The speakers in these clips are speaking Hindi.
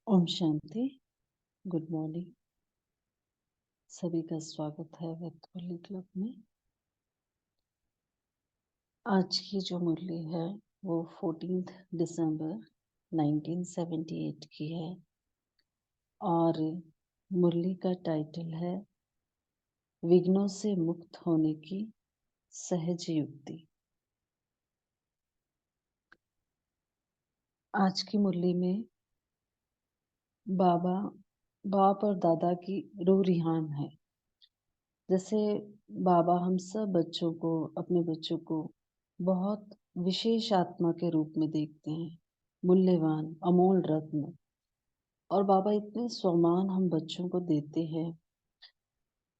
ओम शांति। Good morning. सभी का स्वागत है व्यक्त मुरली क्लब में। आज की जो मुरली है वो 14 दिसंबर 1978 की है और मुरली का टाइटल है विघ्नों से मुक्त होने की सहज युक्ति। आज की मुरली में बाबा बाप और दादा की रूह रिहान है। जैसे बाबा हम सब बच्चों को, अपने बच्चों को बहुत विशेष आत्मा के रूप में देखते हैं, मूल्यवान अमोल रत्न। और बाबा इतने सम्मान हम बच्चों को देते हैं।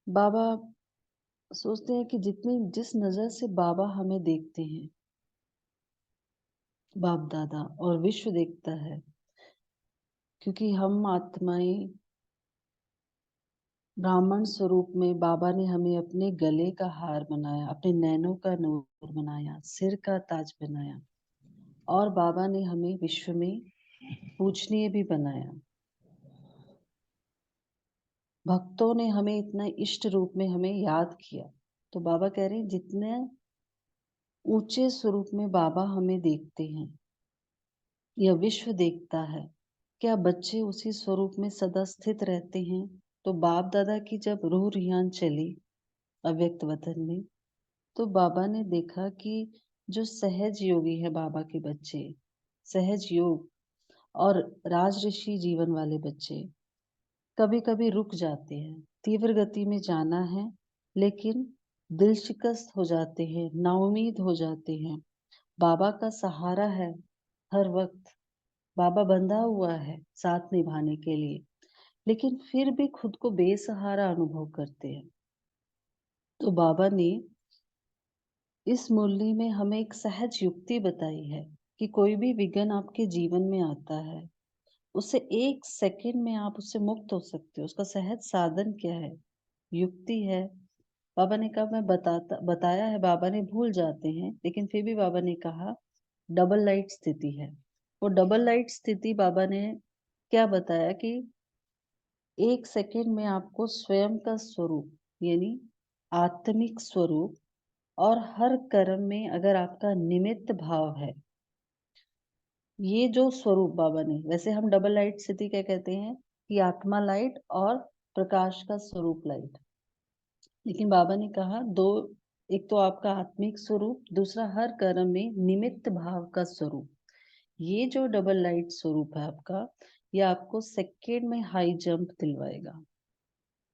बाबा सोचते हैं कि जिस नजर से बाबा हमें देखते हैं, बाप दादा और विश्व देखता है, क्योंकि हम आत्माएं ब्राह्मण स्वरूप में बाबा ने हमें अपने गले का हार बनाया, अपने नैनों का नूर बनाया, सिर का ताज बनाया और बाबा ने हमें विश्व में पूजनीय भी बनाया। भक्तों ने हमें इतना इष्ट रूप में हमें याद किया। तो बाबा कह रहे हैं जितने ऊंचे स्वरूप में बाबा हमें देखते हैं, यह विश्व देखता है, क्या बच्चे उसी स्वरूप में सदा स्थित रहते हैं? तो बाप दादा की जब रूह रियान चली अव्यक्त वतन में, तो बाबा ने देखा कि जो सहज योगी है बाबा के बच्चे, सहज योग और राज ऋषि जीवन वाले बच्चे कभी कभी रुक जाते हैं। तीव्र गति में जाना है लेकिन दिल शिकस्त हो जाते हैं, नाउमीद हो जाते हैं। बाबा का सहारा है, हर वक्त बाबा बंधा हुआ है साथ निभाने के लिए, लेकिन फिर भी खुद को बेसहारा अनुभव करते हैं। तो बाबा ने इस मुरली में हमें एक सहज युक्ति बताई है कि कोई भी विघ्न आपके जीवन में आता है, उससे 1 सेकंड में आप उससे मुक्त हो सकते हो। उसका सहज साधन क्या है, युक्ति है। बाबा ने कहा मैं बताया है, बाबा ने भूल जाते हैं, लेकिन फिर भी बाबा ने कहा डबल लाइट स्थिति है। वो डबल लाइट स्थिति बाबा ने क्या बताया कि 1 सेकंड में आपको स्वयं का स्वरूप यानी आत्मिक स्वरूप और हर कर्म में अगर आपका निमित्त भाव है, ये जो स्वरूप बाबा ने, वैसे हम डबल लाइट स्थिति क्या कहते हैं कि आत्मा लाइट और प्रकाश का स्वरूप लाइट, लेकिन बाबा ने कहा दो, एक तो आपका आत्मिक स्वरूप, दूसरा हर कर्म में निमित्त भाव का स्वरूप। ये जो डबल लाइट स्वरूप है आपका, ये आपको सेकेंड में हाई जंप दिलवाएगा।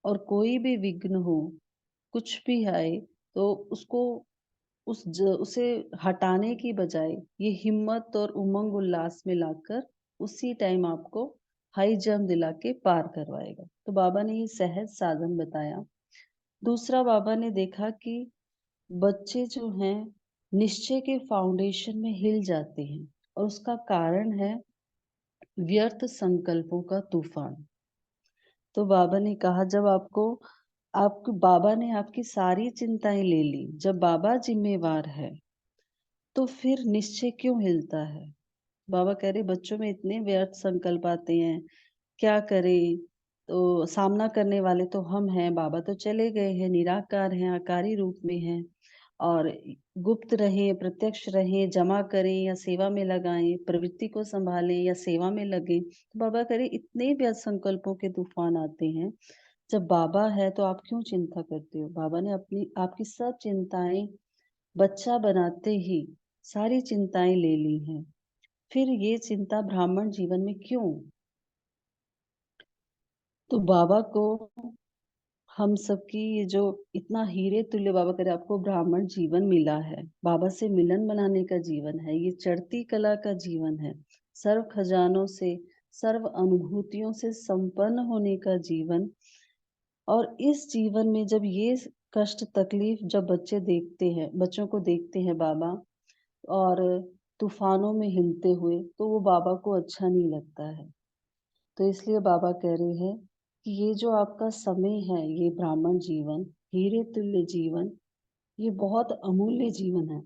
और कोई भी विघ्न हो, कुछ भी आए, तो उसको उसे हटाने की बजाय ये हिम्मत और उमंग उल्लास में लाकर उसी टाइम आपको हाई जंप दिला के पार करवाएगा। तो बाबा ने ये सहज साधन बताया। दूसरा बाबा ने देखा कि बच्चे जो हैं निश्चय के फाउंडेशन में हिल जाते हैं और उसका कारण है व्यर्थ संकल्पों का तूफान। तो बाबा ने कहा जब आपको बाबा ने आपकी सारी चिंताएं ले ली, जब बाबा जिम्मेवार है, तो फिर निश्चय क्यों हिलता है? बाबा कह रहे बच्चों में इतने व्यर्थ संकल्प आते हैं, क्या करें? तो सामना करने वाले तो हम हैं, बाबा तो चले गए हैं, निराकार हैं, आकारी रूप में हैं। और गुप्त रहें, प्रत्यक्ष रहें, जमा करें या सेवा में लगाएं, प्रवृत्ति को संभालें या सेवा में लगें। तो बाबा कह रहे इतने व्यर्थ संकल्पों के तूफान आते हैं, जब बाबा है तो आप क्यों चिंता करते हो? बाबा ने आपकी सब चिंताएं बच्चा बनाते ही सारी चिंताएं ले ली हैं। फिर ये चिंता ब्राह्मण जीवन में क्यों? तो बाबा को हम सबकी ये जो इतना हीरे तुल्य, बाबा करे आपको ब्राह्मण जीवन मिला है, बाबा से मिलन बनाने का जीवन है, ये चढ़ती कला का जीवन है, सर्व खजानों से, सर्व अनुभूतियों से संपन्न होने का जीवन। और इस जीवन में जब ये कष्ट तकलीफ जब बच्चों को देखते हैं बाबा और तूफानों में हिलते हुए, तो वो बाबा को अच्छा नहीं लगता है। तो इसलिए बाबा कह रहे हैं कि ये जो आपका समय है, ये ब्राह्मण जीवन, हीरे तुल्य जीवन, ये बहुत अमूल्य जीवन है।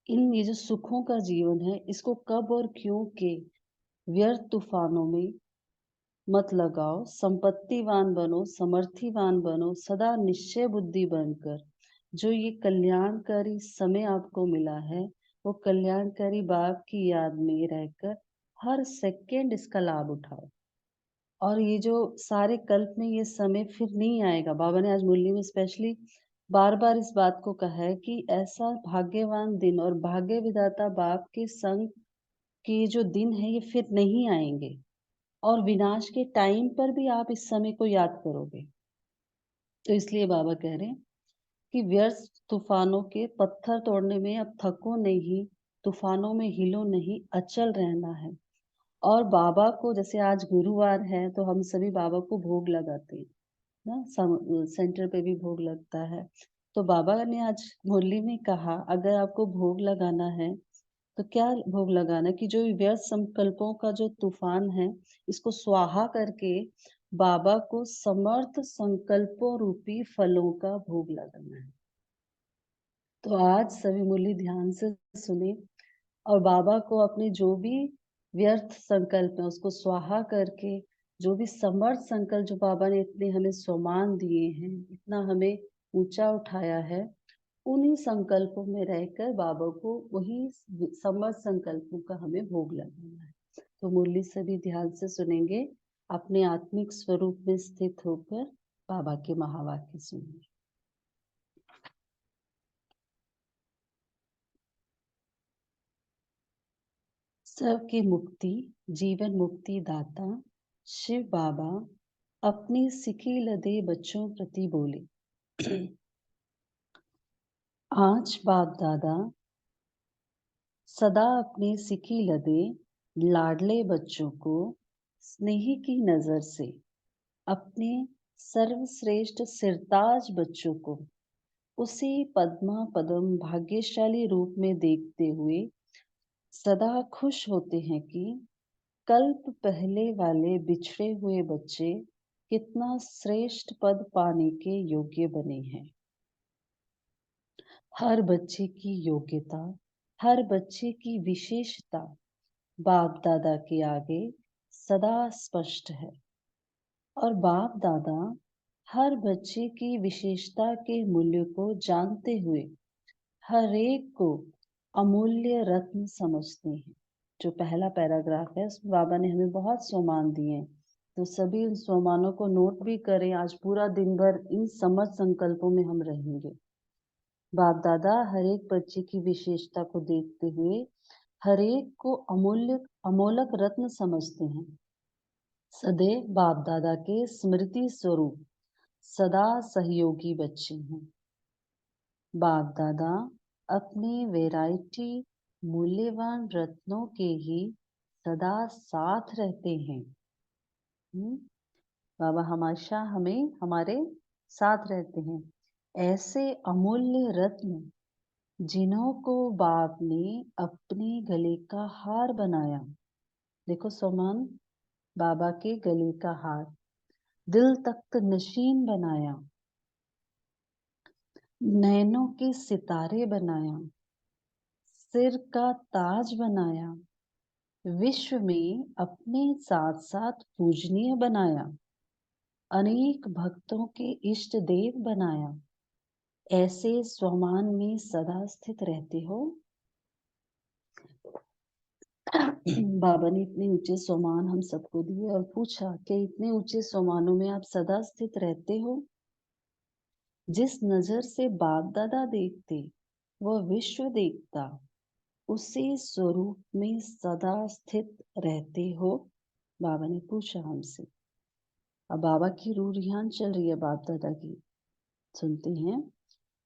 ये जो सुखों का जीवन है, इसको कब और क्यों के व्यर्थ तूफानों में मत लगाओ, संपत्तिवान बनो, समर्थिवान बनो, सदा निश्चय बुद्धि बनकर। जो ये कल्याणकारी समय आपको मिला है, वो कल्याणकारी बाप की याद में रहकर हर सेकंड इसका लाभ उठाओ। और ये जो सारे कल्प में ये समय फिर नहीं आएगा। बाबा ने आज मुरली में स्पेशली बार-बार इस बात को कहा है कि ऐसा भाग्यवान दिन और भाग्य विधाता बाप के संग के जो दिन है, ये फिर नहीं आएंगे। और विनाश के टाइम पर भी आप इस समय को याद करोगे। तो इसलिए बाबा कह रहे हैं कि व्यर्थ तूफानों के पत्थर तोड़ने में अब थको नहीं, तूफानों में हिलो नहीं, अचल रहना है। और बाबा को, जैसे आज गुरुवार है तो हम सभी बाबा को भोग लगाते हैं ना, सेंटर पे भी भोग लगता है। तो बाबा ने आज मुरली में कहा, अगर आपको भोग लगाना है तो क्या भोग लगाना, कि जो व्यर्थ संकल्पों का जो तूफान है, इसको स्वाहा करके बाबा को समर्थ संकल्पों रूपी फलों का भोग लगाना है। तो आज सभी मुरली ध्यान से सुने और बाबा को अपने जो भी व्यर्थ संकल्प है उसको स्वाहा करके, जो भी समर्थ संकल्प जो बाबा ने इतने हमें सम्मान दिए हैं, इतना हमें ऊंचा उठाया है, उन्हीं संकल्पों में रहकर बाबा को वही समर्थ संकल्पों का हमें भोग लगाना है। तो मुरली सभी ध्यान से सुनेंगे, अपने आत्मिक स्वरूप में स्थित होकर बाबा के महावाक्य सुनेंगे। सबकी मुक्ति, जीवन मुक्ति दाता शिव बाबा अपने सिखे लदे बच्चों प्रति बोले। आज बाप दादा सदा अपने सिखी लदे लाडले बच्चों को स्नेही की नजर से, अपने सर्वश्रेष्ठ सिरताज बच्चों को उसी पद्मा पदम भाग्यशाली रूप में देखते हुए सदा खुश होते हैं कि कल्प पहले वाले बिछड़े हुए बच्चे कितना श्रेष्ठ पद पाने के योग्य बने हैं। हर बच्चे की योग्यता, हर बच्चे की विशेषता बाप दादा के आगे सदा स्पष्ट है। और बाप दादा हर बच्चे की विशेषता के मूल्य को जानते हुए हर एक को अमूल्य रत्न समझते हैं। जो पहला पैराग्राफ है उसमें बाबा ने हमें बहुत सोमान दिए हैं, तो सभी उन सोमानों को नोट भी करें। आज पूरा दिन भर इन समझ संकल्पों में हम रहेंगे। बाप दादा हर एक बच्चे की विशेषता को देखते हुए हर एक को अमूल्य अमोलक रत्न समझते हैं। सदैव बाप दादा के स्मृति स्वरूप सदा सहयोगी बच्चे हैं। बाप दादा अपनी वैरायटी मूल्यवान रत्नों के ही सदा साथ रहते हैं। बाबा हमेशा हमें हमारे साथ रहते हैं। ऐसे अमूल्य रत्न जिन्हों को बाप ने अपने गले का हार बनाया। देखो सोमान, बाबा के गले का हार दिल तख्त नशीन बनाया, नैनों के सितारे बनाया, सिर का ताज बनाया, विश्व में अपने साथ साथ पूजनीय बनाया, अनेक भक्तों के इष्ट देव बनाया। ऐसे स्वमान में सदा स्थित रहते हो। बाबा ने इतने ऊंचे सोमान हम सबको दिए और पूछा कि इतने ऊंचे सोमानों में आप सदा स्थित रहते हो। जिस नजर से बाप दादा देखते वह विश्व देखता, उसी स्वरूप में सदा स्थित रहते हो। बाबा ने पूछा हमसे। अब बाबा की रूह रिहान चल रही है बाप दादा की, सुनते हैं।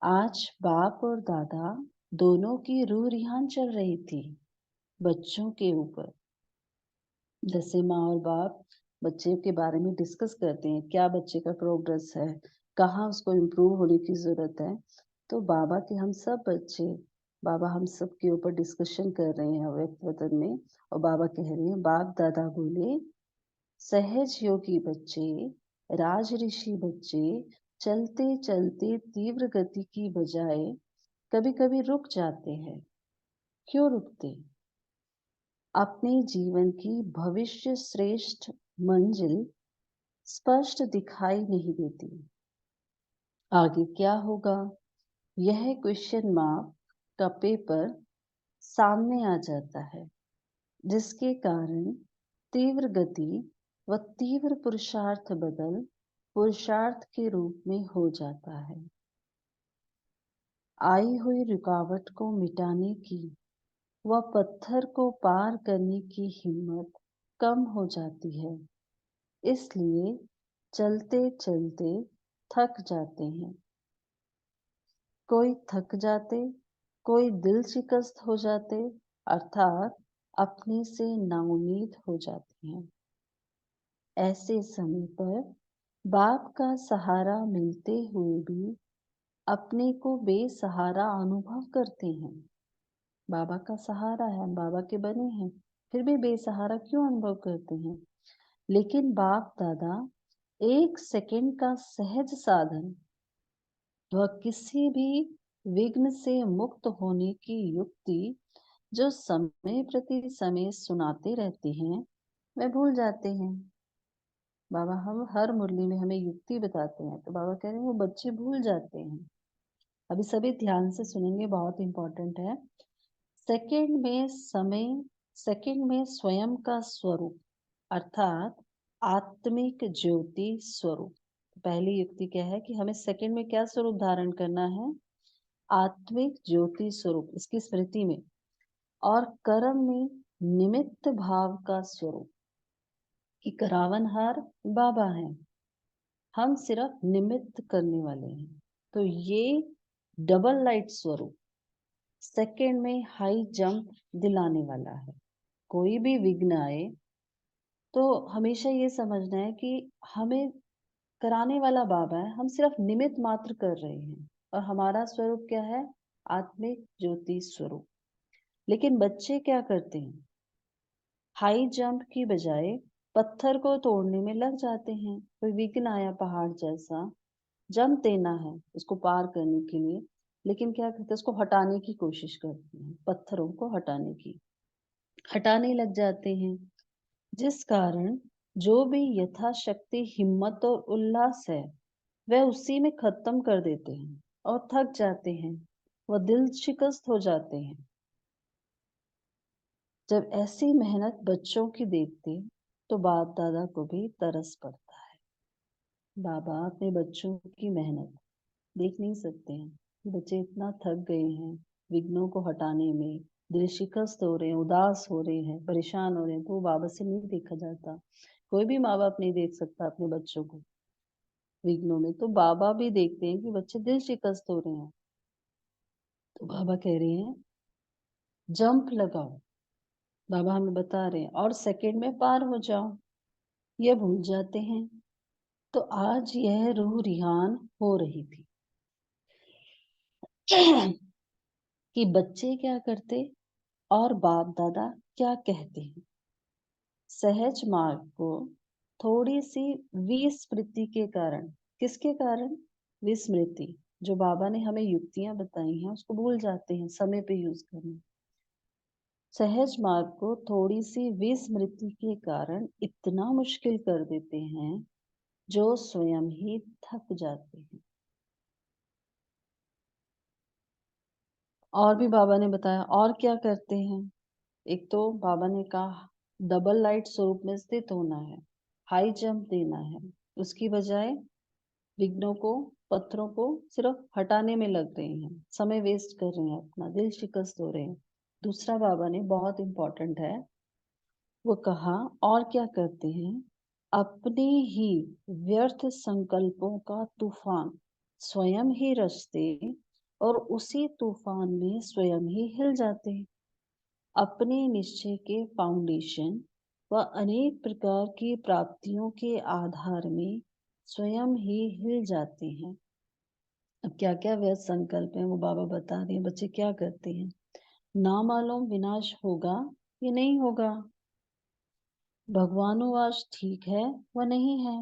आज बाप और दादा दोनों की रूह रिहान चल रही थी बच्चों के ऊपर। जैसे माँ और बाप बच्चे के बारे में डिस्कस करते हैं, क्या बच्चे का प्रोग्रेस है, कहाँ उसको इम्प्रूव होने की जरूरत है। तो बाबा के हम सब बच्चे, बाबा हम सब के ऊपर डिस्कशन कर रहे हैं अव्यक्त वतन में। और बाबा कह रहे हैं, बाप दादा बोले सहज योगी बच्चे, राज ऋषि बच्चे चलते चलते तीव्र गति की बजाय कभी कभी रुक जाते हैं। क्यों रुकते? अपने जीवन की भविष्य श्रेष्ठ मंजिल स्पष्ट दिखाई नहीं देती। आगे क्या होगा, यह क्वेश्चन मार्क का पेपर सामने आ जाता है, जिसके कारण तीव्र गति व तीव्र पुरुषार्थ बदल पुरुषार्थ के रूप में हो जाता है। आई हुई रुकावट को मिटाने की व पत्थर को पार करने की हिम्मत कम हो जाती है, इसलिए चलते चलते थक जाते हैं। कोई थक जाते, कोई दिल शिकस्त हो जाते, अर्थात अपने से नाउम्मीद हो जाते हैं। ऐसे समय पर बाप का सहारा मिलते हुए भी अपने को बेसहारा अनुभव करते हैं। बाबा का सहारा है, हम बाबा के बने हैं, फिर भी बेसहारा क्यों अनुभव करते हैं? लेकिन बाप दादा एक सेकंड का सहज साधन व किसी भी विघ्न से मुक्त होने की युक्ति जो समय प्रति समय सुनाते रहते हैं, वह भूल जाते हैं। बाबा हम हर मुरली में हमें युक्ति बताते हैं, तो बाबा कह रहे हैं वो बच्चे भूल जाते हैं। अभी सभी ध्यान से सुनेंगे, बहुत इंपॉर्टेंट है। सेकंड में समय, सेकंड में स्वयं का स्वरूप अर्थात आत्मिक ज्योति स्वरूप। पहली युक्ति क्या है कि हमें सेकंड में क्या स्वरूप धारण करना है? आत्मिक ज्योति स्वरूप, इसकी स्मृति में। और कर्म में निमित्त भाव का स्वरूप कि करावनहार बाबा हैं, हम सिर्फ निमित्त करने वाले हैं। तो ये डबल लाइट स्वरूप सेकंड में हाई जंप दिलाने वाला है। कोई भी विघ्न आए तो हमेशा ये समझना है कि हमें कराने वाला बाबा है, हम सिर्फ निमित्त मात्र कर रहे हैं। और हमारा स्वरूप क्या है? आत्मिक ज्योति स्वरूप। लेकिन बच्चे क्या करते हैं? हाई जंप की बजाय पत्थर को तोड़ने में लग जाते हैं। कोई विघ्न आया पहाड़ जैसा, जंप देना है उसको पार करने के लिए, लेकिन क्या करते हैं? उसको हटाने की कोशिश करते हैं, पत्थरों को हटाने लग जाते हैं, जिस कारण जो भी यथाशक्ति हिम्मत और उल्लास है वह उसी में खत्म कर देते हैं और थक जाते हैं, वह दिल शिकस्त हो जाते हैं। जब ऐसी मेहनत बच्चों की देखते तो बाप दादा को भी तरस पड़ता है। बाबा अपने बच्चों की मेहनत देख नहीं सकते हैं कि बच्चे इतना थक गए हैं विघ्नों को हटाने में, दिल शिकस्त हो रहे हैं, उदास हो रहे हैं, परेशान हो रहे हैं, तो वो बाबा से नहीं देखा जाता। कोई भी माँ बाप नहीं देख सकता अपने बच्चों को विघ्नों में, तो बाबा भी देखते हैं कि बच्चे दिल शिकस्त हो रहे हैं। तो बाबा कह रहे हैं जंप लगाओ, बाबा हमें बता रहे हैं, और सेकंड में पार हो जाओ। ये भूल जाते हैं। तो आज यह रूह रिहान हो रही थी कि बच्चे क्या करते और बाप दादा क्या कहते हैं। सहज मार्ग को थोड़ी सी विस्मृति के कारण, किसके कारण? विस्मृति, जो बाबा ने हमें युक्तियां बताई हैं उसको भूल जाते हैं समय पे यूज करना। सहज मार्ग को थोड़ी सी विस्मृति के कारण इतना मुश्किल कर देते हैं जो स्वयं ही थक जाते हैं। और भी बाबा ने बताया और क्या करते हैं। एक तो बाबा ने कहा डबल लाइट स्वरूप में स्थित होना है, हाई जंप देना है, उसकी बजाय विघ्नों को, पत्थरों को सिर्फ हटाने में लग रहे हैं, समय वेस्ट कर रहे हैं, अपना दिल शिकस्त हो रहे हैं। दूसरा बाबा ने बहुत इंपॉर्टेंट है, वो कहा और क्या करते हैं, अपने ही व्यर्थ संकल्पों का तूफान स्वयं ही रचते और उसी तूफान में स्वयं ही हिल जाते हैं। अपने निश्चय के फाउंडेशन व अनेक प्रकार की प्राप्तियों के आधार में स्वयं ही हिल जाते हैं। अब क्या क्या व्यर्थ संकल्प है वो बाबा बता रहे हैं। बच्चे क्या करते हैं, ना मालूम विनाश होगा या नहीं होगा, भगवानुवास ठीक है व नहीं है,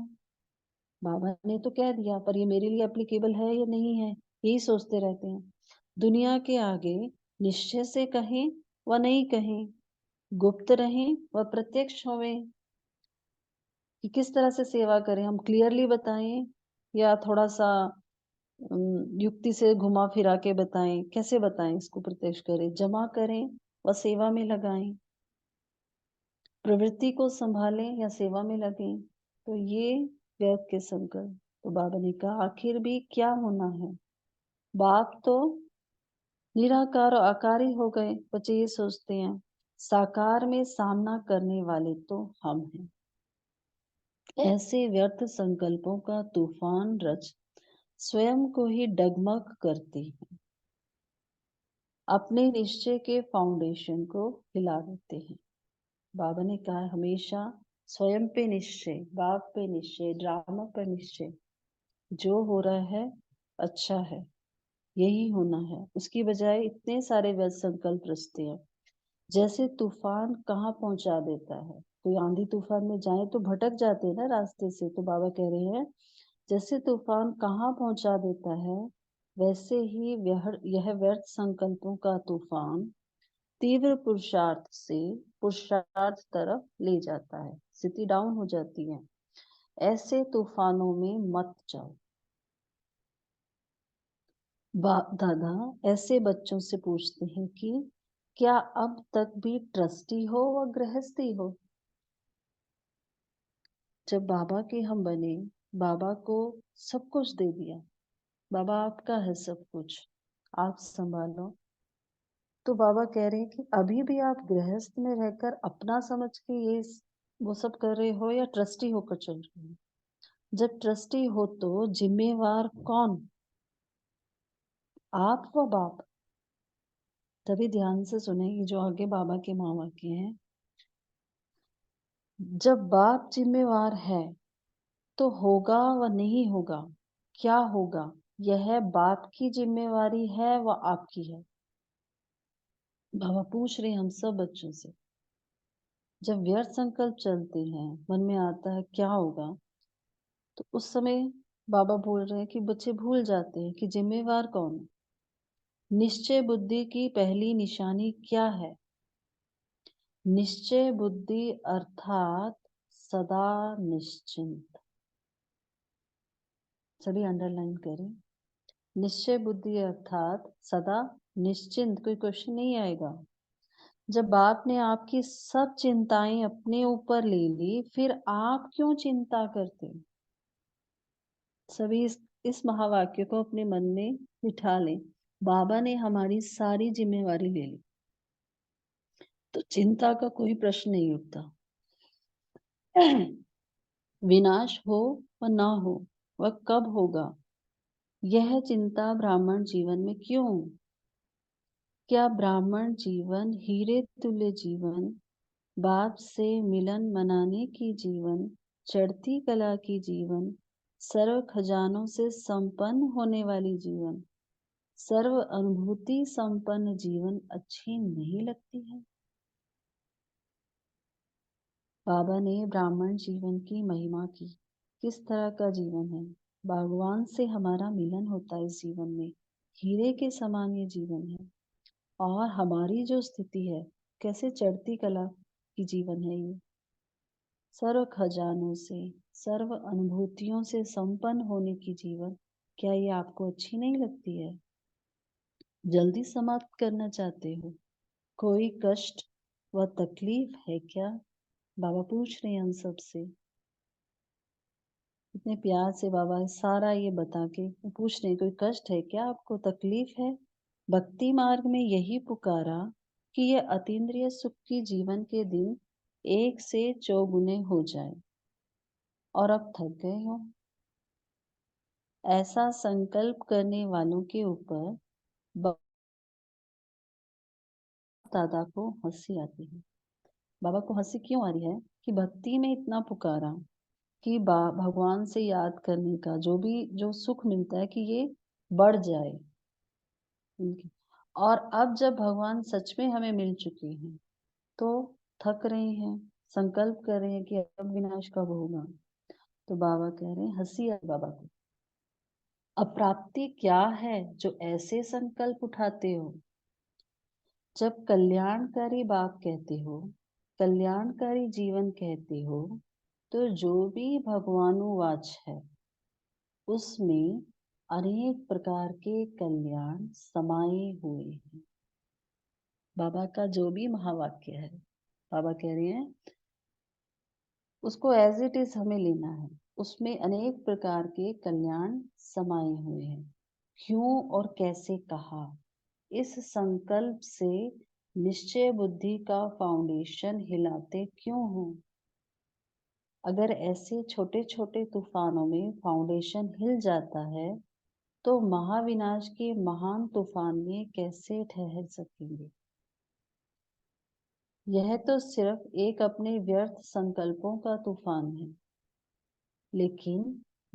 बाबा ने तो कह दिया पर ये मेरे लिए एप्लीकेबल है या नहीं है, यही सोचते रहते हैं। दुनिया के आगे निश्चय से कहें व नहीं कहें, गुप्त रहें व प्रत्यक्ष होवें, कि किस तरह से सेवा करें, हम क्लियरली बताएं या थोड़ा सा युक्ति से घुमा फिरा के बताएं, कैसे बताएं, इसको प्रत्यक्ष करें, जमा करें व सेवा में लगाएं, प्रवृत्ति को संभालें या सेवा में लगें। तो ये व्यर्थ के संकल्प। तो बाबा ने कहा आखिर भी क्या होना है, बाप तो निराकार और आकार ही हो गए। बच्चे ये सोचते हैं साकार में सामना करने वाले तो हम हैं। ऐसे व्यर्थ संकल्पों का तूफान रच स्वयं को ही डगमग करती है, अपने निश्चय के फाउंडेशन को हिला देते हैं। बाबा ने कहा हमेशा स्वयं पे निश्चय, बाप पे निश्चय, ड्रामा पर निश्चय, जो हो रहा है अच्छा है, यही होना है। उसकी बजाय इतने सारे व्यर्थ संकल्प रचते हैं। जैसे तूफान कहाँ पहुंचा देता है, कोई आंधी तूफान में जाए तो भटक जाते हैं ना रास्ते से। तो बाबा कह रहे हैं जैसे तूफान कहाँ पहुंचा देता है, वैसे ही यह व्यर्थ संकल्पों का तूफान तीव्र पुरुषार्थ से पुरुषार्थ तरफ ले जाता है, स्थिति डाउन हो जाती है। ऐसे तूफानों में मत जाओ। बाप दादा ऐसे बच्चों से पूछते हैं कि क्या अब तक भी ट्रस्टी हो व गृहस्थी हो। जब बाबा के हम बने, बाबा को सब कुछ दे दिया, बाबा आपका है सब कुछ, आप संभालो। तो बाबा कह रहे हैं कि अभी भी आप गृहस्थ में रहकर अपना समझ के ये वो सब कर रहे हो या ट्रस्टी होकर चल रहे हो। जब ट्रस्टी हो तो जिम्मेवार कौन, आप व बाप। तभी ध्यान से सुने ये जो आगे बाबा के महावाक्य हैं। जब बाप जिम्मेवार है तो होगा व नहीं होगा, क्या होगा, यह बाप की जिम्मेवारी है व आपकी है। बाबा पूछ रहे हम सब बच्चों से, जब व्यर्थ संकल्प चलते हैं, मन में आता है क्या होगा, तो उस समय बाबा बोल रहे हैं कि बच्चे भूल जाते हैं कि जिम्मेवार कौन है। निश्चय बुद्धि की पहली निशानी क्या है, निश्चय बुद्धि अर्थात सदा निश्चिंत। सभी अंडरलाइन करें, निश्चय बुद्धि अर्थात सदा निश्चिंत। कोई क्वेश्चन नहीं आएगा। जब बाप ने आपकी सब चिंताएं अपने ऊपर ले ली, फिर आप क्यों चिंता करते। सभी इस महावाक्य को अपने मन में बिठा लें। बाबा ने हमारी सारी जिम्मेवारी ले ली, तो चिंता का कोई प्रश्न नहीं उठता। विनाश हो व ना हो, वह कब होगा, यह चिंता ब्राह्मण जीवन में क्यों। क्या ब्राह्मण जीवन हीरे तुल्य जीवन, बाप से मिलन मनाने की जीवन, चढ़ती कला की जीवन, सर्व खजानों से संपन्न होने वाली जीवन, सर्व अनुभूति संपन्न जीवन अच्छी नहीं लगती है। बाबा ने ब्राह्मण जीवन की महिमा की। किस तरह का जीवन है, भगवान से हमारा मिलन होता है इस जीवन में, हीरे के समान ये जीवन है। और हमारी जो स्थिति है, कैसे चढ़ती कला की जीवन है ये, सर्व खजानों से, सर्व अनुभूतियों से संपन्न होने की जीवन। क्या ये आपको अच्छी नहीं लगती है, जल्दी समाप्त करना चाहते हो, कोई कष्ट व तकलीफ है क्या। बाबा पूछ रहे हैं हम सब से, इतने प्यार से बाबा सारा ये बता के पूछ रहे हैं कोई कष्ट है क्या, आपको तकलीफ है। भक्ति मार्ग में यही पुकारा कि यह अतीन्द्रिय सुख की जीवन के दिन एक से चौगुने हो जाए, और अब थक गए हो। ऐसा संकल्प करने वालों के ऊपर बाबा दादा को हंसी आती है। बाबा को हंसी क्यों आ रही है कि भक्ति में इतना पुकारा कि भगवान से याद करने का जो भी जो सुख मिलता है कि ये बढ़ जाए। और अब जब भगवान सच में हमें मिल चुके हैं तो थक रहे हैं, संकल्प कर रहे हैं कि अब विनाश कब होगा। तो बाबा कह रहे हैं, हंसी है बाबा को, अप्राप्ति क्या है जो ऐसे संकल्प उठाते हो। जब कल्याणकारी बाप कहते हो, कल्याणकारी जीवन कहते हो, तो जो भी भगवानुवाच है उसमें अनेक प्रकार के कल्याण समाये हुए हैं। बाबा का जो भी महावाक्य है, बाबा कह रहे हैं उसको एज इट इज हमें लेना है। उसमें अनेक प्रकार के कल्याण समाये हुए हैं। क्यों और कैसे कहा, इस संकल्प से निश्चय बुद्धि का फाउंडेशन हिलाते क्यों हो। अगर ऐसे छोटे छोटे तूफानों में फाउंडेशन हिल जाता है तो महाविनाश के महान तूफान में कैसे ठहर सकेंगे। यह तो सिर्फ एक अपने व्यर्थ संकल्पों का तूफान है, लेकिन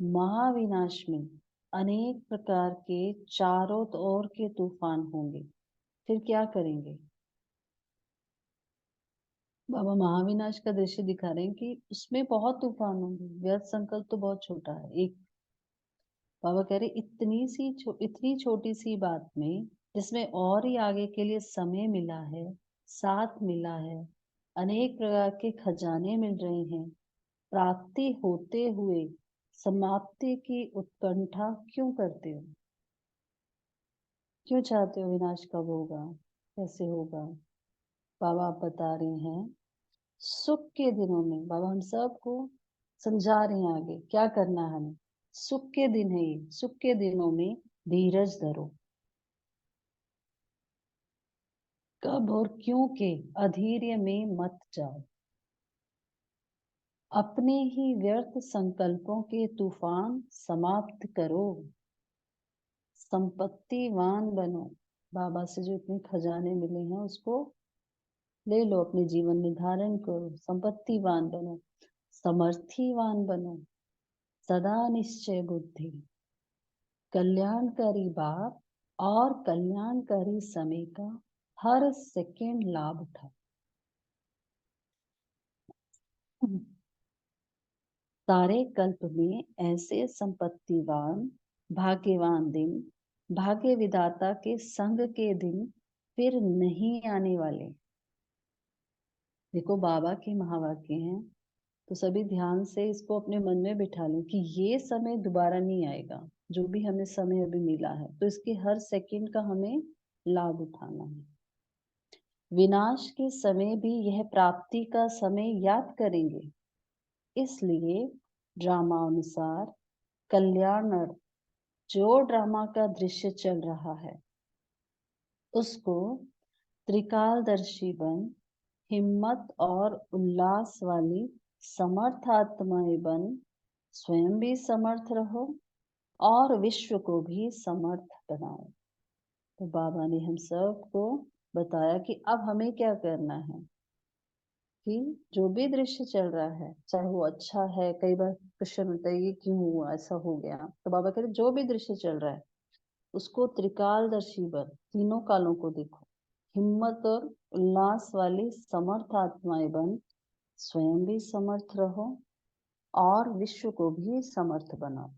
महाविनाश में अनेक प्रकार के चारों ओर के तूफान होंगे। फिर क्या करेंगे। बाबा महाविनाश का दृश्य दिखा रहे हैं कि उसमें बहुत तूफान होंगे। व्यर्थ संकल्प तो बहुत छोटा है। एक बाबा कह रहे इतनी छोटी सी बात में, जिसमें और ही आगे के लिए समय मिला है, साथ मिला है, अनेक प्रकार के खजाने मिल रहे हैं, प्राप्ति होते हुए समाप्ति की उत्कंठा क्यों करते हो। क्यों चाहते हो विनाश कब होगा, कैसे होगा। बाबा आप बता रहे हैं सुख के दिनों में, बाबा हम सबको समझा रहे हैं आगे क्या करना है हमें। सुख के दिन है ये, सुख के दिनों में धीरज धरो। कब और क्यों के अधीर्य में मत जाओ। अपने ही व्यर्थ संकल्पों के तूफान समाप्त करो। संपत्तिवान बनो। बाबा से जो इतने खजाने मिले हैं उसको ले लो, अपने जीवन में धारण करो। संपत्तिवान बनो, समर्थिवान बनो, सदा निश्चय बुद्धि, कल्याणकारी बाप और कल्याणकारी समय का हर सेकंड लाभ उठाओ। सारे कल्प में ऐसे संपत्तिवान भाग्यवान दिन, भाग्य विधाता के संग के दिन फिर नहीं आने वाले। देखो बाबा के महावाक्य हैं, तो सभी ध्यान से इसको अपने मन में बिठा लें कि ये समय दोबारा नहीं आएगा। जो भी हमें समय अभी मिला है तो इसके हर सेकंड का हमें लाभ उठाना है। विनाश के समय भी यह प्राप्ति का समय याद करेंगे। इसलिए ड्रामा अनुसार कल्याणर जो ड्रामा का दृश्य चल रहा है उसको त्रिकालदर्शी बन हिम्मत और उल्लास वाली समर्थ आत्माएं बन स्वयं भी समर्थ रहो और विश्व को भी समर्थ बनाओ। तो बाबा ने हम सबको बताया कि अब हमें क्या करना है कि जो भी दृश्य चल रहा है चाहे वो अच्छा है, कई बार क्वेश्चन होता है ये क्यों हुआ, ऐसा हो गया, तो बाबा कह रहे जो भी दृश्य चल रहा है उसको त्रिकालदर्शी बन, तीनों कालों को देखो, हिम्मत और उल्लास वाली समर्थ आत्माएं बन स्वयं भी समर्थ रहो और विश्व को भी समर्थ बनाओ।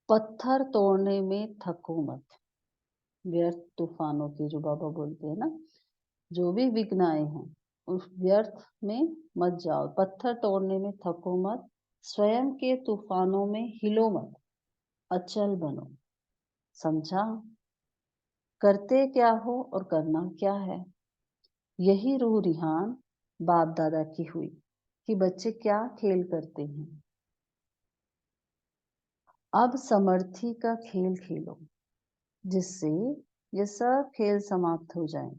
पत्थर तोड़ने में थको मत। व्यर्थ तूफानों के जो बाबा बोलते हैं ना, जो भी विघ्न आए हैं उस व्यर्थ में मत जाओ। पत्थर तोड़ने में थको मत, स्वयं के तूफानों में हिलो मत, अचल बनो। समझा। करते क्या हो और करना क्या है, यही रूह रिहान बाप दादा की हुई कि बच्चे क्या खेल करते हैं। अब समर्थी का खेल खेलो जिससे ये सब खेल समाप्त हो जाए।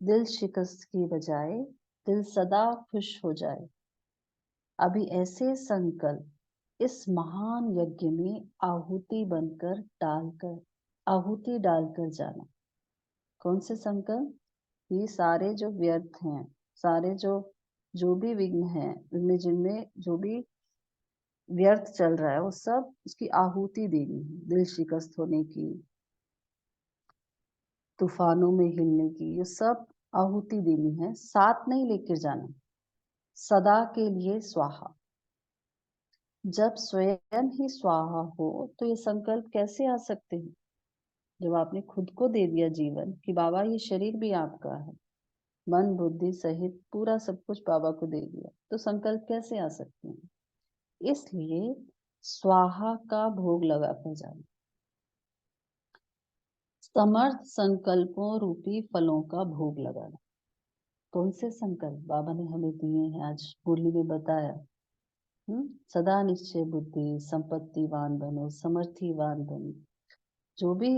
दिल शिकस्त की बजाय दिल सदा खुश हो जाए। अभी ऐसे संकल्प इस महान यज्ञ में आहुति डालकर जाना। कौन से संकल्प, ये सारे जो व्यर्थ हैं, सारे जो भी विघ्न हैं, उनमें जिनमें जो भी व्यर्थ चल रहा है वो सब उसकी आहुति देनी है। दिल शिकस्त होने की, तूफानों में हिलने की, ये सब आहुति देनी है, साथ नहीं लेकर जाना। सदा के लिए स्वाहा। जब स्वयं ही स्वाहा हो तो ये संकल्प कैसे आ सकते हैं। जब आपने खुद को दे दिया जीवन कि बाबा ये शरीर भी आपका है, मन बुद्धि सहित पूरा सब कुछ बाबा को दे दिया, तो संकल्प कैसे आ सकते हैं? इसलिए स्वाहा का भोग लगाकर जाना। समर्थ संकल्पों रूपी फलों का भोग लगाना। कौन से संकल्प बाबा ने हमें दिए हैं? आज मुरली में बताया। सदा निश्चय बुद्धि, संपत्तिवान बनो, समर्थिवान बनो। जो भी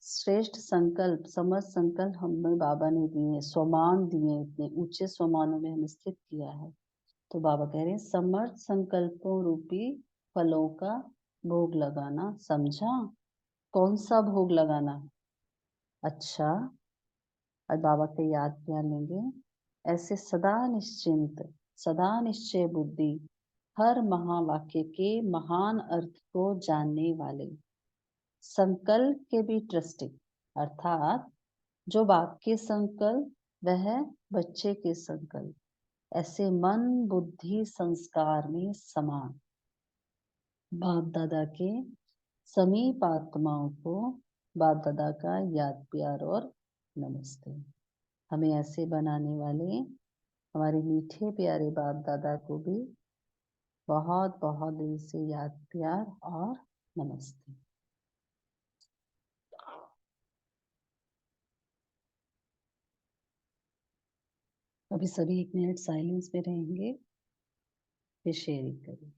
श्रेष्ठ संकल्प, समर्थ संकल्प हमें बाबा ने दिए हैं, स्वमान दिए हैं, इतने ऊंचे स्वमानों में हमें स्थित किया है। तो बाबा कह रहे हैं समर्थ संकल्पों रूपी फलों का भोग लगाना। समझा? कौन सा भोग लगाना? अच्छा, और बाबा के याद क्या लेंगे? ऐसे सदा निश्चिंत, सदा निश्चय बुद्धि, हर महावाक्य के महान अर्थ को जानने वाले, संकल्प के भी ट्रस्टी, अर्थात जो बाप के संकल्प वह बच्चे के संकल्प, ऐसे मन बुद्धि संस्कार में समान बाप दादा के समीप आत्माओं को बाप दादा का याद प्यार और नमस्ते। हमें ऐसे बनाने वाले हमारे मीठे प्यारे बाप दादा को भी बहुत बहुत दिल से याद प्यार और नमस्ते। अभी सभी 1 मिनट साइलेंस में रहेंगे, फिर शेयरिंग करेंगे।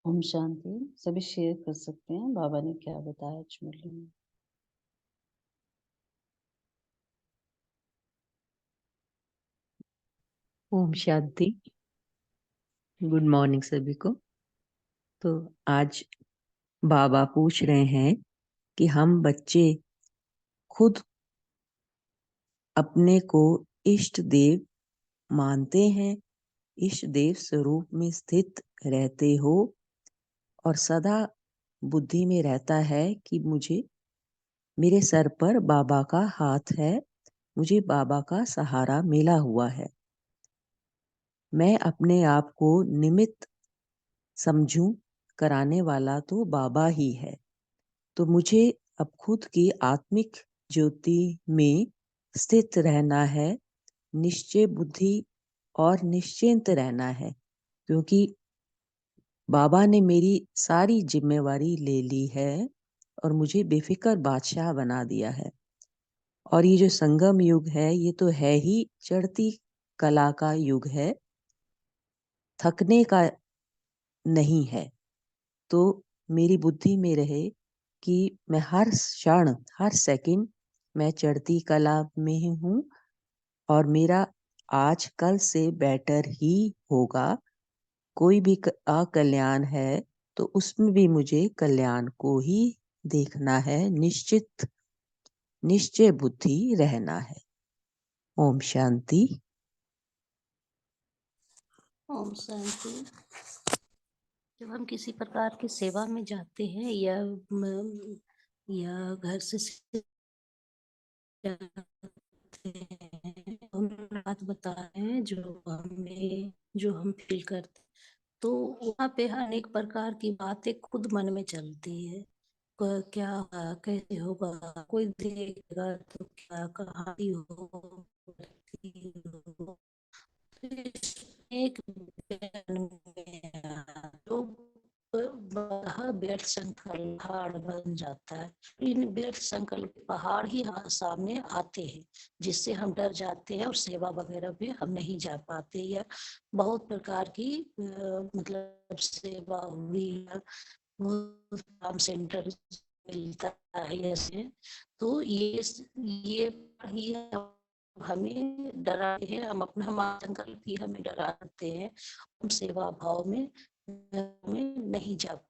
ओम शांति। सभी शेयर कर सकते हैं बाबा ने क्या बताया आज मुरली में। ओम शांति। गुड मॉर्निंग सभी को। तो आज बाबा पूछ रहे हैं कि हम बच्चे खुद अपने को इष्ट देव मानते हैं, इष्ट देव स्वरूप में स्थित रहते हो और सदा बुद्धि में रहता है कि मुझे मेरे सर पर बाबा का हाथ है, मुझे बाबा का सहारा मिला हुआ है, मैं अपने आप को निमित्त समझूं, कराने वाला तो बाबा ही है। तो मुझे अब खुद की आत्मिक ज्योति में स्थित रहना है, निश्चय बुद्धि और निश्चिंत रहना है, क्योंकि बाबा ने मेरी सारी जिम्मेवारी ले ली है और मुझे बेफिक्र बादशाह बना दिया है। और ये जो संगम युग है, ये तो है ही चढ़ती कला का युग है, थकने का नहीं है। तो मेरी बुद्धि में रहे कि मैं हर क्षण, हर सेकंड मैं चढ़ती कला में ही हूँ और मेरा आज कल से बेटर ही होगा। कोई भी अकल्याण है तो उसमें भी मुझे कल्याण को ही देखना है, निश्चित निश्चय बुद्धि रहना है। ओम शांति। ओम शांति। जब हम किसी प्रकार की सेवा में जाते हैं या घर से जाते हैं, हम बात बता रहे हैं जो हम फील करते, तो वहाँ पे अनेक प्रकार की बातें खुद मन में चलती है। क्या होगा, कैसे होगा, कोई देगा तो क्या, कहाँ भी हो, एक जो व्यर्थ संकल्प पहाड़ बन जाता है। इन व्यर्थ संकल्प पहाड़ ही हमारे सामने आते हैं, जिससे हम डर जाते हैं और सेवा वगैरह भी हम नहीं जा पाते, या बहुत प्रकार की मतलब सेवा हुई है, काम सेंटर मिलता है ऐसे। तो ये हमें डराते हैं, हम अपना हमारा संकल्प ही हमें डराते हैं, हम सेवा भाव में हमें नहीं जा।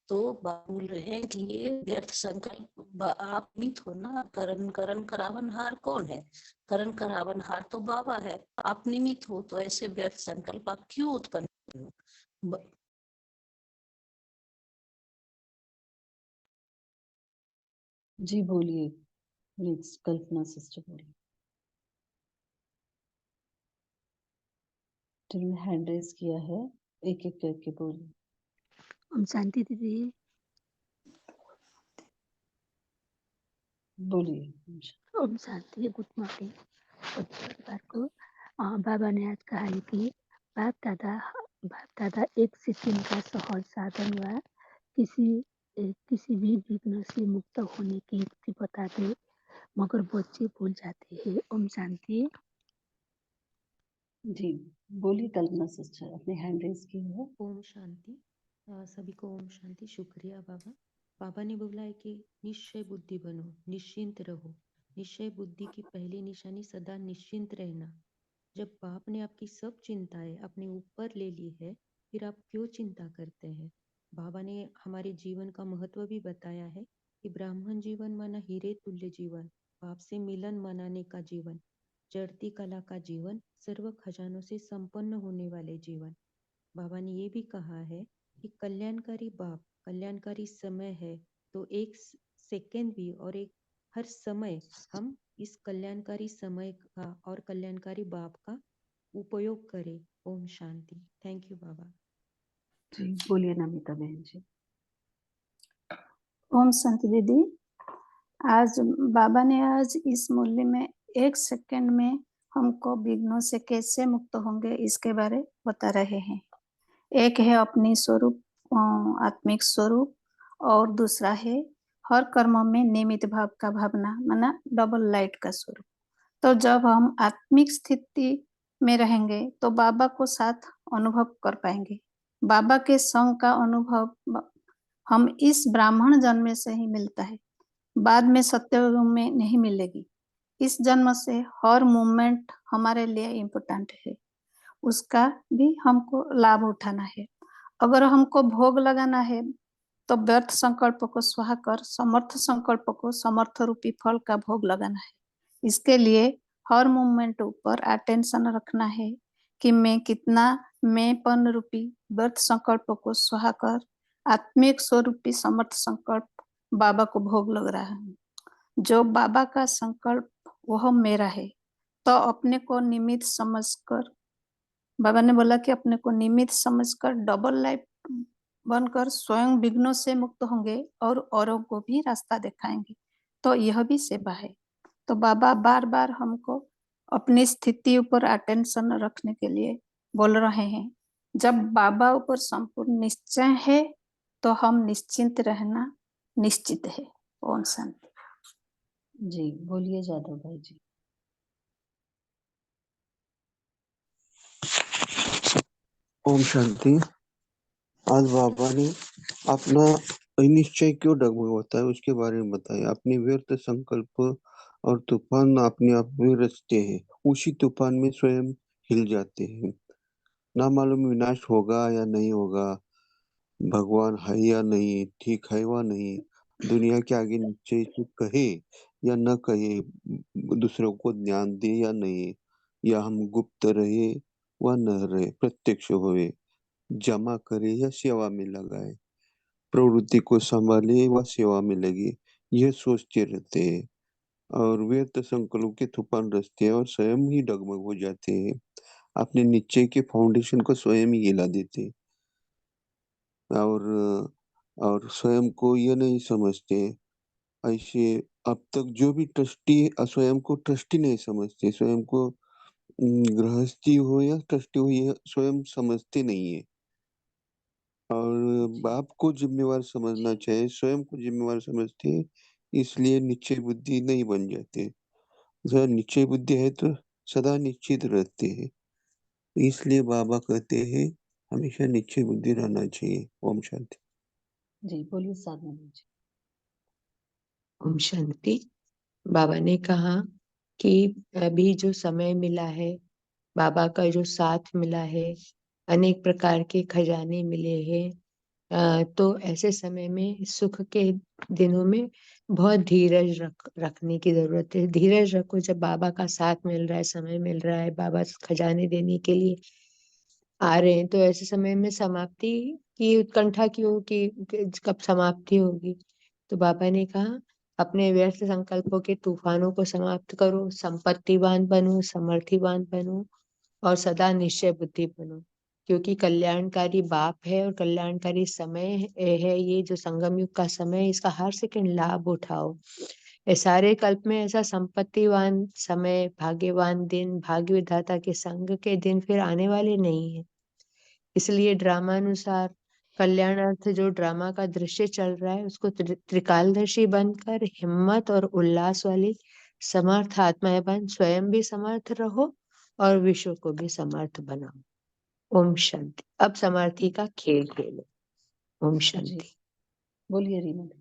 तो बोल रहे हैं कि ये व्यर्थ संकल्प आप मित हो ना, करण करण करावनहार कौन है? करण करावनहार तो बाबा है। आप निमित्त हो, तो ऐसे व्यर्थ संकल्प आप क्यों उत्पन्न करते हो? जी बोलिए, प्लीज कल्पना सिस्टर बोलिए। जिन्होंने हैंड रेज किया है, एक एक करके बोलिए। ओम शांति दीदी। बोलिए। ओम शांति, गुड मॉर्निंग परिवार को। बाबा ने आज कहा है कि बाप दादा एक सिस्टम का सहज साधन व किसी भी विघ्न से मुक्त होने की युक्ति बताते, मगर बच्चे भूल जाते हैं। ओम शांति। जी बोलिए कल्पना सिस्टर, अपने हैंड रेज की है। ओम शांति। सभी को ओम शांति। शुक्रिया बाबा। बाबा ने बोला है कि निश्चय बुद्धि बनो, निश्चिंत रहो। निश्चय बुद्धि की पहली निशानी सदा निश्चिंत रहना। जब बाप ने आपकी सब चिंताएं अपने ऊपर ले ली है, फिर आप क्यों चिंता करते हैं? बाबा ने हमारे जीवन का महत्व भी बताया है कि ब्राह्मण जीवन माना हीरे तुल्य जीवन, बाप से मिलन मनाने का जीवन, चढ़ती कला का जीवन, सर्व खजानों से संपन्न होने वाले जीवन। बाबा ने ये भी कहा है कि कल्याणकारी बाप कल्याणकारी समय है, तो एक सेकेंड भी और एक हर समय हम इस कल्याणकारी समय का और कल्याणकारी बाप का उपयोग करें। ओम शांति। थैंक यू बाबा। जी बोलिए नमिता बहन जी। ओम शांति दीदी। आज बाबा ने आज इस मूल्य में 1 सेकंड में हमको विघ्नों से कैसे मुक्त होंगे इसके बारे बता रहे हैं। एक है अपनी स्वरूप, आत्मिक स्वरूप, और दूसरा है हर कर्म में निमित्त भाव का भावना, माना डबल लाइट का स्वरूप। तो जब हम आत्मिक स्थिति में रहेंगे तो बाबा को साथ अनुभव कर पाएंगे। बाबा के संग का अनुभव हम इस ब्राह्मण जन्म से ही मिलता है, बाद में सत्ययुग में नहीं मिलेगी। इस जन्म से हर मूवमेंट हमारे लिए इम्पोर्टेंट है, उसका भी हमको लाभ उठाना है। अगर हमको भोग लगाना है तो व्यर्थ संकल्प को स्वाहा कर समर्थ संकल्प को समर्थ रूपी फल का भोग लगाना है। इसके लिए हर मूवमेंट ऊपर अटेंशन रखना है कि मैं कितना मैंपन रूपी व्यर्थ संकल्प को स्वाहा कर आत्मिक स्वरूपी समर्थ संकल्प बाबा को भोग लग रहा है। जो बाबा का संकल्प वह मेरा है, तो अपने को निमित्त समझकर, बाबा ने बोला कि अपने को निमित्त समझकर डबल लाइफ बनकर स्वयं विघ्नों से मुक्त होंगे और औरों को भी रास्ता दिखाएंगे। तो यह भी सेवा है। तो बाबा बार बार हमको अपनी स्थिति ऊपर अटेंशन रखने के लिए बोल रहे हैं। जब बाबा ऊपर संपूर्ण निश्चय है तो हम निश्चिंत रहना निश्चित है। ओम शांति। जी बोलिए जादव भाई जी। ओम शांति। आज बाबा ने अपना निश्चय क्यों डगमगाता है उसके बारे में बताया। अपने व्यर्थ संकल्प और तूफान अपने आप में रचते हैं, उसी तूफान में स्वयं हिल जाते हैं। ना मालूम विनाश होगा या नहीं होगा, भगवान है या नहीं, ठीक है वा नहीं, दुनिया के आगे निश्चय से कहे या न कहे, दूसरों को ज्ञान दे या नहीं, या हम गुप्त रहे व न रहे, प्रत्यक्ष हुए, जमा करे या सेवा में लगाए, प्रवृत्ति को संभाले व सेवा में लगे, यह सोचते रहते हैं और व्यर्थ संकल्प के तूफान रचते हैं और स्वयं ही डगमग हो जाते हैं। अपने निश्चय के फाउंडेशन को स्वयं ही हिला देते हैं और स्वयं को यह नहीं समझते। ऐसे अब तक जो भी ट्रस्टी स्वयं को ट्रस्टी नहीं समझते, स्वयं को गृहस्थी हो या ट्रस्टी हो, यह स्वयं समझते नहीं है और बाप को जिम्मेवार समझना चाहिए, स्वयं को जिम्मेवार समझते हैं, इसलिए निश्चय बुद्धि नहीं बन जाते। जब निश्चय बुद्धि है तो सदा निश्चित रहते हैं, इसलिए बाबा कहते हैं हमेशा निश्चय बुद्धि रहना चाहिए। ओम शांति। जी बोलिए साधना जी। ओम शांति। बाबा ने कहा कि अभी जो समय मिला है, बाबा का जो साथ मिला है, अनेक प्रकार के खजाने मिले हैं, तो ऐसे समय में, सुख के दिनों में बहुत धीरज रखने की जरूरत है। धीरज रखो, जब बाबा का साथ मिल रहा है, समय मिल रहा है, बाबा खजाने देने के लिए आ रहे हैं, तो ऐसे समय में समाप्ति की उत्कंठा क्यों कि कब समाप्ति होगी। तो बाबा ने कहा अपने व्यर्थ संकल्पों के तूफानों को समाप्त करो, संपत्तिवान बनो, समर्थिवान बनो और सदा निश्चय बुद्धि बनो, क्योंकि कल्याणकारी बाप है और कल्याणकारी समय है। ये जो संगम युग का समय, इसका हर सेकंड लाभ उठाओ। ये सारे कल्प में ऐसा संपत्तिवान समय, भाग्यवान दिन, भाग्य विधाता के संग के दिन फिर आने वाले नहीं है। इसलिए ड्रामानुसार कल्याणार्थ जो ड्रामा का दृश्य चल रहा है, उसको त्रिकालदर्शी बनकर हिम्मत और उल्लास वाली समर्थ आत्माएं बन स्वयं भी समर्थ रहो और विश्व को भी समर्थ बनाओ। ओम शांति। अब समर्थी का खेल खेलो। ओम जी शांति। बोलिए रीना जी।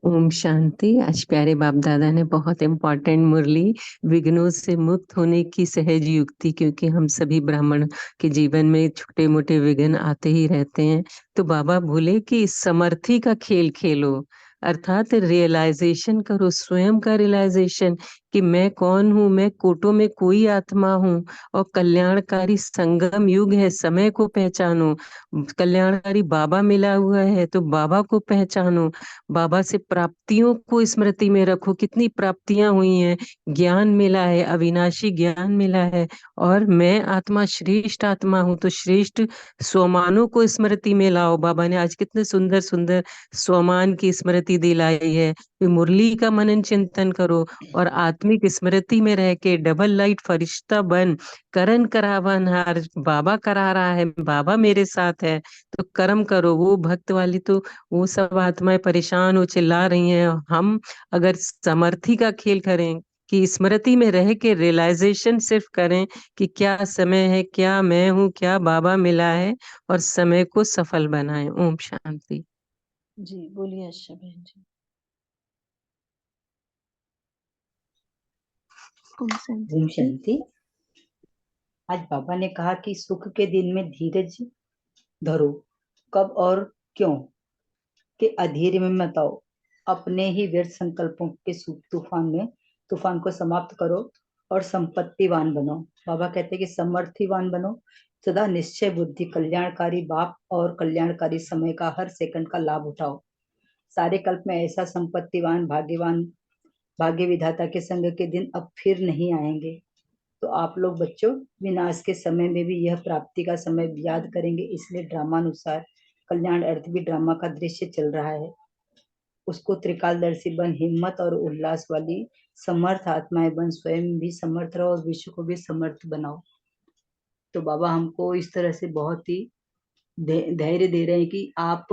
ओम शांति। आज प्यारे बाप दादा ने बहुत इम्पोर्टेंट मुरली, विघ्नों से मुक्त होने की सहज युक्ति, क्योंकि हम सभी ब्राह्मण के जीवन में छोटे मोटे विघ्न आते ही रहते हैं। तो बाबा बोले कि समर्थी का खेल खेलो, अर्थात रियलाइजेशन करो, स्वयं का रियलाइजेशन कि मैं कौन हूँ, मैं कोटों में कोई आत्मा हूँ और कल्याणकारी संगम युग है, समय को पहचानो। कल्याणकारी बाबा मिला हुआ है तो बाबा को पहचानो, बाबा से प्राप्तियों को स्मृति में रखो, कितनी प्राप्तियां हुई हैं, ज्ञान मिला है, अविनाशी ज्ञान मिला है, और मैं आत्मा श्रेष्ठ आत्मा हूँ, तो श्रेष्ठ स्वमानों को स्मृति में लाओ। बाबा ने आज कितने सुंदर सुंदर स्वमान की स्मृति दिलाई है। मुरली का मनन चिंतन करो और आत्मिक स्मृति में रह के डबल लाइट फरिश्ता बन, करण करावन हार, बाबा करा रहा है, बाबा मेरे साथ है, तो कर्म करो। वो भक्त वाली तो वो सब आत्माएं परेशान हो चिल्ला रही हैं, हम अगर समर्थी का खेल करें कि स्मृति में रह के रियलाइजेशन सिर्फ करें कि क्या समय है, क्या मैं हूँ, क्या बाबा मिला है, और समय को सफल बनाएं। ओम शांति। जी बोलिए आशा बहन जी। ओम ओम शांति। शांति। आज बाबा ने कहा कि सुख के दिन में धीरज धरो, कब और क्यों के अधीर में मत आओ। अपने ही व्यर्थ संकल्पों के तूफान को समाप्त करो और संपत्तिवान बनो। बाबा कहते हैं कि समर्थिवान बनो, सदा निश्चय बुद्धि, कल्याणकारी बाप और कल्याणकारी समय का हर सेकंड का लाभ उठाओ। सारे कल्प में ऐसा संपत्तिवान भाग्य विधाता के संग के दिन अब फिर नहीं आएंगे। तो आप लोग बच्चों विनाश के समय में भी यह प्राप्ति का समय याद करेंगे। इसलिए ड्रामानुसार कल्याण अर्थ भी ड्रामा का दृश्य चल रहा है, उसको त्रिकालदर्शी बन हिम्मत और उल्लास वाली समर्थ आत्माएं बन स्वयं भी समर्थ रहो और विश्व को भी समर्थ बनाओ। तो बाबा हमको इस तरह से बहुत ही धैर्य दे रहे हैं कि आप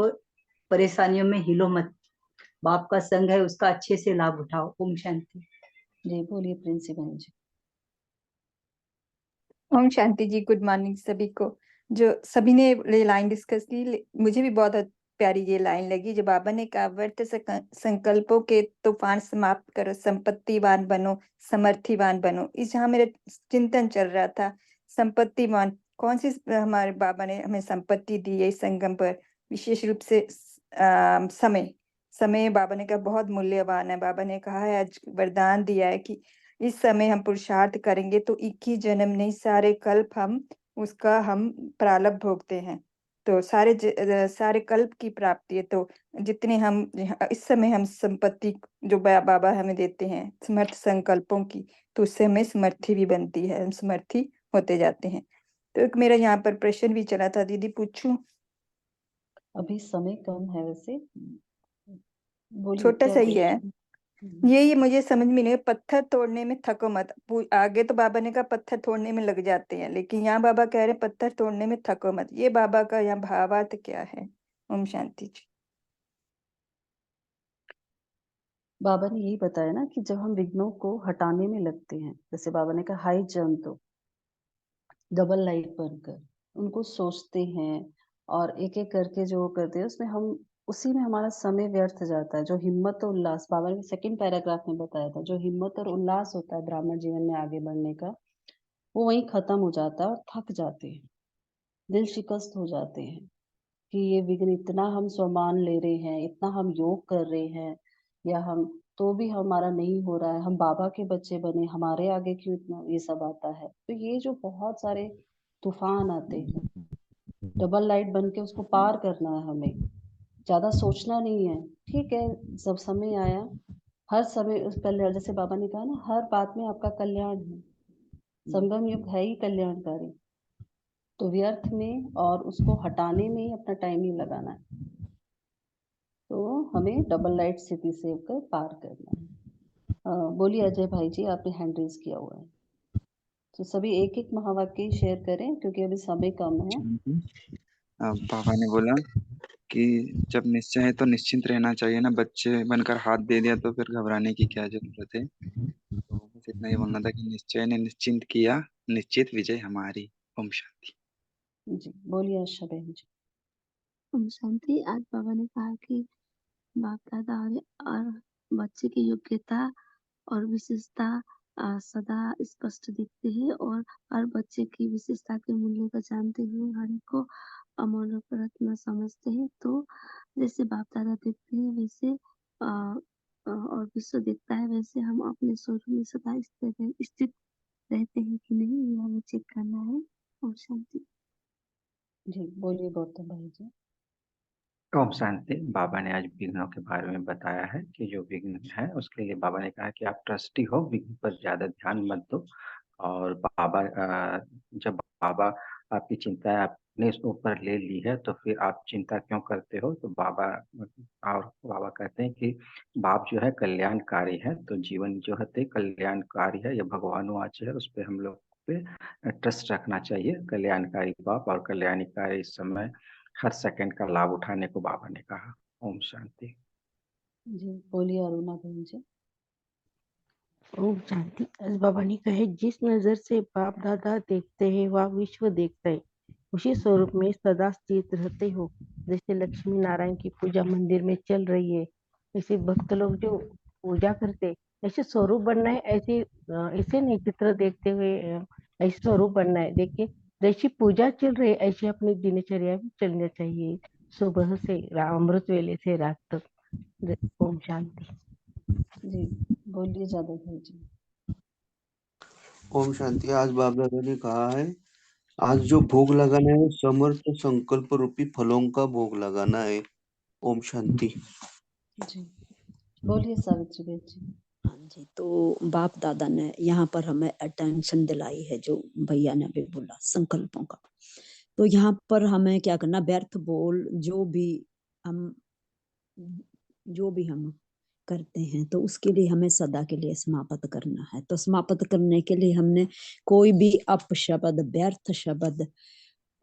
परेशानियों में हिलो मत, बाप का संग है, उसका अच्छे से लाभ उठाओ। ओम शांति। जी बोलिए प्रिंसी बहन जी। ओम शांति जी। गुड मॉर्निंग सभी को। जो सभी ने ये लाइन डिस्कस की, मुझे भी बहुत प्यारी ये लाइन लगी जो बाबा ने कहा, व्यर्थ संकल्पों के तूफान समाप्त करो, संपत्तिवान बनो, समर्थिवान बनो। इस जहाँ मेरा चिंतन चल रहा था, संपत्तिवान कौन सी हमारे बाबा ने हमें संपत्ति दी है इस संगम पर, विशेष रूप से समय बाबा ने कहा बहुत मूल्यवान है। बाबा ने कहा है, आज वरदान दिया है कि इस समय हम पुरुषार्थ करेंगे तो 21 जन्म नहीं, सारे कल्प हम प्रारब्ध भोगते हैं। तो सारे कल्प की प्राप्ति है। तो जितने हम इस समय हम संपत्ति जो बाबा हमें देते हैं समर्थ संकल्पों की, तो उससे हमें समर्थी भी बनती है, हम समर्थी होते जाते हैं। तो एक मेरा यहाँ पर प्रश्न भी चला था, दीदी पूछूं? अभी समय कम है वैसे, बोलिए छोटा क्या सा ही है। क्वेश्चन? ये मुझे समझ में नहीं, पत्थर तोड़ने में थको मत। आगे तो बाबा ने कहा पत्थर तोड़ने में लग जाते हैं, लेकिन यहाँ बाबा कह रहे हैं पत्थर तोड़ने में थको मत। ये बाबा का यहाँ भावार्थ क्या है? ओम शांति जी। बाबा ने यही बताया ना कि जब हम विघ्नों को हटाने में लगते हैं, जैसे बाबा ने कहा हाई जंप दो, डबल लाइट बनकर उनको सोचते हैं और एक एक करके जो करते हैं उसमें हम उसी में हमारा समय व्यर्थ जाता है। जो हिम्मत और उल्लास बाबा ने सेकंड पैराग्राफ में बताया था, जो हिम्मत और उल्लास होता है ब्राह्मण जीवन में आगे बढ़ने का, वो वहीं खत्म हो जाता है और थक जाते हैं, दिल शिकस्त हो जाते हैं कि ये विघ्न इतना हम स्वमान ले रहे हैं, इतना हम योग कर रहे हैं, या हम तो भी हमारा नहीं हो रहा है, हम बाबा के बच्चे बने, हमारे आगे क्यों इतना ये सब आता है। तो ये जो बहुत सारे तूफान आते हैं, डबल लाइट बन के उसको पार करना है हमें, ज्यादा सोचना नहीं है। ठीक है, जब समय आया, हर समय उस कल्याण, जैसे बाबा ने कहा ना, हर बात में आपका कल्याण है, संगम युग है ही कल्याणकारी। तो व्यर्थ में और उसको हटाने में ही अपना टाइम ही लगाना है। तो हमें डबल लाइट स्थिति से होकर पार करना है। बोलिए अजय भाई जी, आपने हैंड रेज किया हुआ है, तो सभी एक एक महावाक्य शेयर करें क्योंकि अभी समय कम है। पापा ने बोला कि जब निश्चय है तो निश्चिंत रहना चाहिए ना, बच्चे बनकर हाथ दे दिया तो फिर घबराने की क्या जरूरत है। तो बस इतना ही बोलना था कि निश्चय ने निश्चिंत किया, निश्चित विजय हमारी। ओम शांति। जी बोलिए आशा बहन जी। ओम शांति। आज बाबा ने कहा कि बाप दादा और बच्चे की योग्यता और विशेषता सदा स्पष्ट दिखते हैं, और हर बच्चे की विशेषता के मूल्य को जानते हुए हर एक को अमूल्य रत्न समझते हैं। तो जैसे बाप दादा देखते हैं वैसे और विश्व देखता है, वैसे हम अपने स्वरूप में सदा स्थित रहते हैं कि नहीं, ये हमें चेक करना है। ओम शांति। जी बोलिए गौतम भाई जी। ओम शांति। बाबा ने आज विघ्नों के बारे में बताया है कि जो विघ्न है उसके लिए बाबा ने कहा कि आप ट्रस्टी हो, विघ्न पर ज्यादा ध्यान मत दो। और जब बाबा आपकी चिंता आपने इसके ऊपर ले ली है तो फिर आप चिंता क्यों करते हो? तो बाबा कहते हैं कि बाप जो है कल्याणकारी है, तो जीवन जो है कल्याणकारी है, यह भगवानुवाच है, उस पर हम लोग पे ट्रस्ट रखना चाहिए। कल्याणकारी बाप और कल्याणकारी समय हर सेकंड का लाभ उठाने को बाबा ने कहा। ओम शांति। जी बोलिए अरुणा बहन जी। ओम शांति। आज बाबा ने कहे जिस नजर से बाप दादा देखते हैं वह विश्व देखता है, उसी स्वरूप में सदा स्थित रहते हो। जैसे लक्ष्मी नारायण की पूजा मंदिर में चल रही है, ऐसे भक्त लोग जो पूजा करते, ऐसे स्वरूप बनना है। ऐसे नहीं चित्र देखते हुए ऐसे स्वरूप बनना है। देखिए जैसी पूजा चल रही है ऐसी अपनी दिनचर्या भी चलना चाहिए, सुबह से अमृत वेले से रात तक। ओम शांति। जी बोलिए जादव भाई जी। ओम शांति। आज बाप दादा ने कहा है, आज जो भोग लगाना है वो समर्थ संकल्प रूपी फलों का भोग लगाना है। ओम शांति। जी बोलिए सावित्री बहन जी। हाँ जी, तो बाप दादा ने यहाँ पर हमें अटेंशन दिलाई है, जो भैया ने भी बोला संकल्पों का। तो यहाँ पर हमें क्या करना, व्यर्थ बोल जो भी हम करते हैं तो उसके लिए हमें सदा के लिए समाप्त करना है। तो समाप्त करने के लिए हमने कोई भी अपशब्द, व्यर्थ शब्द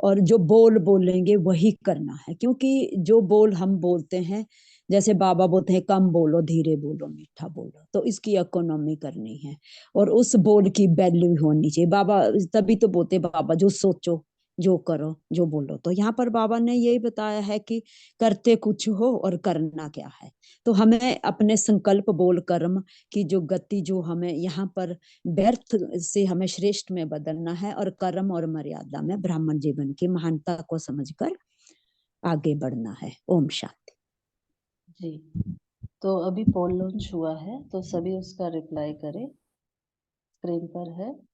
और जो बोल बोलेंगे वही करना है। क्योंकि जो बोल हम बोलते हैं, जैसे बाबा बोलते हैं कम बोलो, धीरे बोलो, मीठा बोलो, तो इसकी इकोनॉमी करनी है और उस बोल की वैल्यू होनी चाहिए। बाबा तभी तो बोलते बाबा जो सोचो, जो करो, जो बोलो। तो यहाँ पर बाबा ने यही बताया है कि करते कुछ हो और करना क्या है। तो हमें अपने संकल्प, बोल, कर्म की जो गति जो हमें यहाँ पर व्यर्थ से हमें श्रेष्ठ में बदलना है और कर्म और मर्यादा में ब्राह्मण जीवन की महानता को समझकर आगे बढ़ना है। ओम शांति। जी तो अभी पोल लॉन्च हुआ है, तो सभी उसका रिप्लाई करें, स्क्रीन पर है।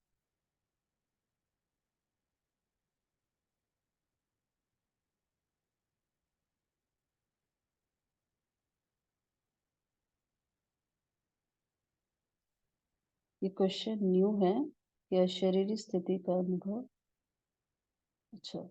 ये क्वेश्चन न्यू है कि अशरीरी स्थिति का अनुभव। अच्छा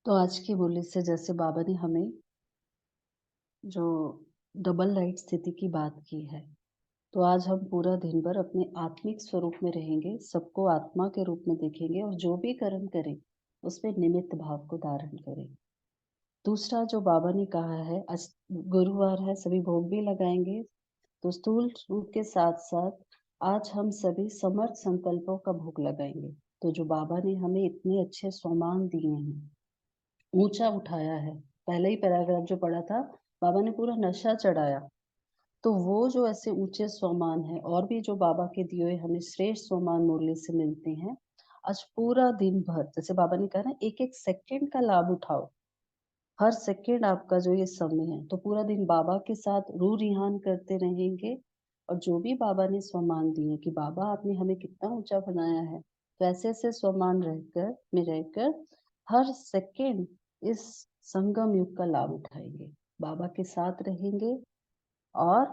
तो आज की बोली से जैसे बाबा ने हमें जो डबल लाइट स्थिति की बात की है, तो आज हम पूरा दिन भर अपने आत्मिक स्वरूप में रहेंगे, सबको आत्मा के रूप में देखेंगे और जो भी कर्म करें उसमें निमित्त भाव को धारण करें। दूसरा जो बाबा ने कहा है, आज गुरुवार है, सभी भोग भी लगाएंगे, तो स्थूल रूप के साथ साथ आज हम सभी समर्थ संकल्पों का भोग लगाएंगे। तो जो बाबा ने हमें इतने अच्छे सोमान दिए हैं, ऊंचा उठाया है, पहले ही पैराग्राफ जो पढ़ा था, बाबा ने पूरा नशा चढ़ाया, तो वो जो ऐसे ऊंचे सोमान है और भी जो बाबा के दिए हुए हमें श्रेष्ठ सोमान मुरली से मिलते हैं, आज पूरा दिन भर जैसे बाबा ने कहा ना, एक एक सेकंड का लाभ उठाओ, हर सेकंड आपका जो ये समय है, तो पूरा दिन बाबा के साथ रू रिहान करते रहेंगे। और जो भी बाबा ने स्वमान दिए कि बाबा आपने हमें कितना ऊंचा बनाया है, तो ऐसे ऐसे स्वमान रहकर हर सेकंड इस संगम युग का लाभ उठाएंगे, बाबा के साथ रहेंगे और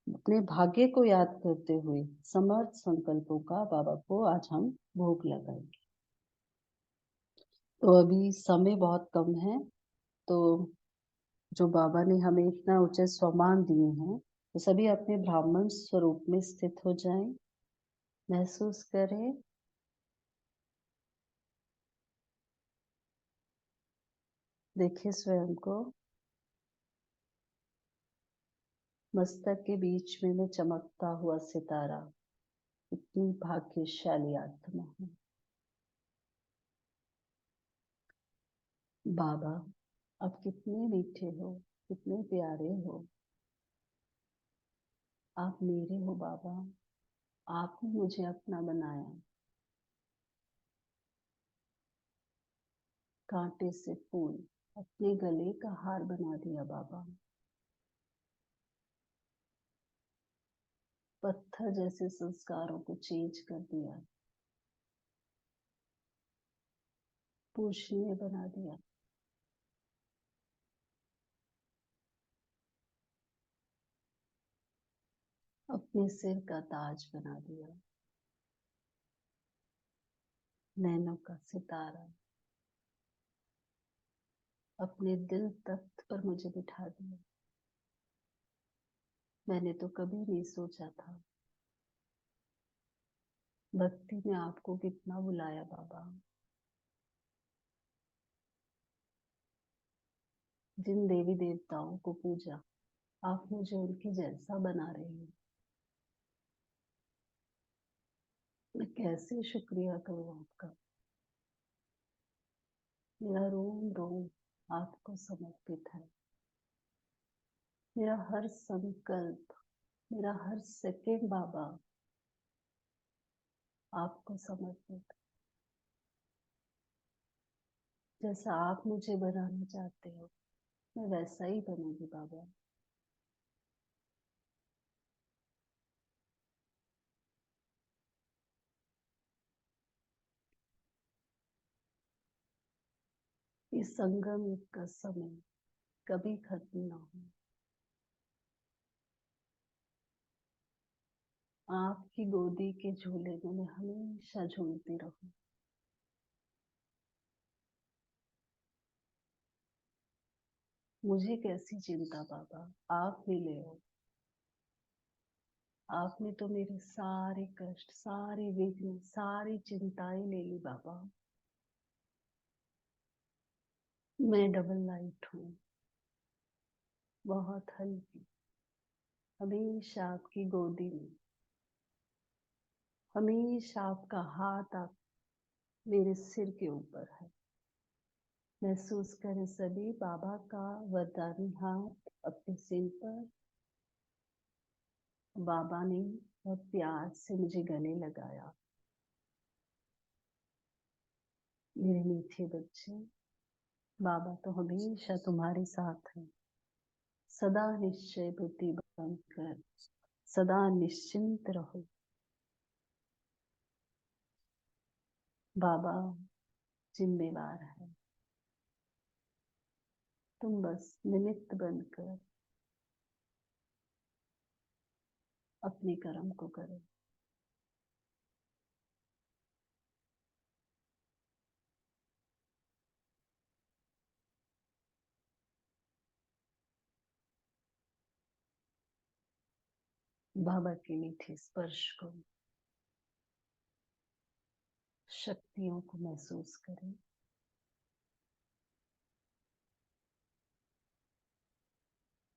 अपने भाग्य को याद करते हुए समर्थ संकल्पों का बाबा को आज हम भोग लगाएंगे। तो अभी समय बहुत कम है, तो जो बाबा ने हमें इतना ऊंचे स्वमान दिए हैं, तो सभी अपने ब्राह्मण स्वरूप में स्थित हो जाएं, महसूस करें देखिए स्वयं को, मस्तक के बीच में मैं चमकता हुआ सितारा, इतनी भाग्यशाली आत्मा हूँ। बाबा आप कितने मीठे हो, कितने प्यारे हो, आप मेरे हो बाबा, आपने मुझे अपना बनाया, कांटे से फूल अपने गले का हार बना दिया बाबा, पत्थर जैसे संस्कारों को चेंज कर दिया, पूजनीय बना दिया, अपने सिर का ताज बना दिया, नैनों का सितारा अपने दिल तख्त पर मुझे बिठा दिया। मैंने तो कभी नहीं सोचा था, भक्ति में आपको कितना बुलाया बाबा, जिन देवी देवताओं को पूजा, आप मुझे उनके जैसा बना रहे हैं। मैं कैसे शुक्रिया करूं आपका, मेरा रोम रोम आपको समर्पित है, मेरा हर संकल्प, मेरा हर सेकंड बाबा आपको समर्पित। जैसा आप मुझे बनाना चाहते हो मैं वैसा ही बनूंगी बाबा। इस संगम युग का समय कभी खत्म ना हो, आपकी गोदी के झूले में मैं हमेशा झूलती रहूं। मुझे कैसी चिंता बाबा, आप मिले हो, आपने तो मेरे सारे कष्ट, सारे विघ्न, सारी चिंताएं ले ली बाबा। मैं डबल लाइट हूँ, बहुत हल्की, हमेशा आपकी गोदी में, हमेशा आपका हाथ आप मेरे सिर के ऊपर है। महसूस करें सभी बाबा का वरदानी हाथ अपने सिर पर। बाबा ने बहुत प्यार से मुझे गले लगाया। मेरे मीठे बच्चे, बाबा तो हमेशा तुम्हारे साथ है। सदा निश्चय बुद्धि बनकर सदा निश्चिंत रहो। बाबा जिम्मेवार है, तुम बस निमित्त बनकर अपने कर्म को करो। बाबा के मीठे स्पर्श को, शक्तियों को महसूस करें।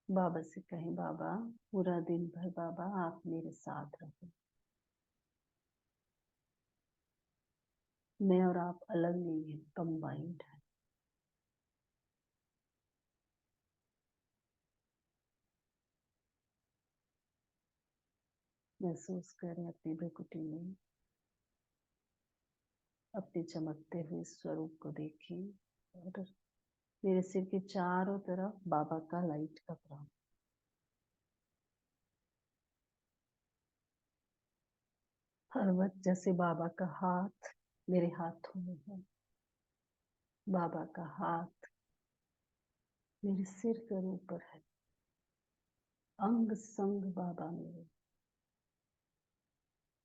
बाबा से कहें, बाबा पूरा दिन भर बाबा आप मेरे साथ रहो। मैं और आप अलग नहीं है, कंबाइंड है। महसूस करें अपनी भ्रुकुटी में, अपने चमकते हुए स्वरूप को देखें और मेरे सिर के चारों तरफ बाबा का लाइट का प्रभाव। हर वक्त जैसे बाबा का हाथ मेरे हाथों में है, बाबा का हाथ मेरे सिर के ऊपर है, अंग संग बाबा मेरे।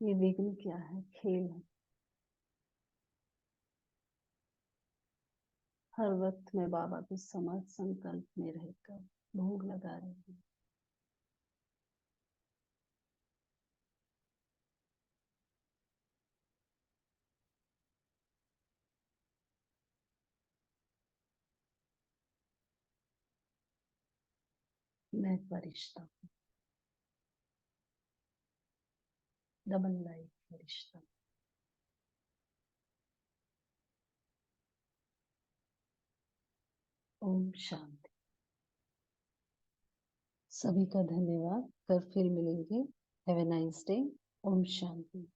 ये विघ्न क्या है? खेल है। हर वक्त मैं बाबा को समझ संकल्प में रहकर भोग लगा रही हूँ। मैं फरिश्ता हूँ, डबल लाइफ फरिश्ता। ओम शांति। सभी का धन्यवाद। कल फिर मिलेंगे। Have a nice day. ओम शांति।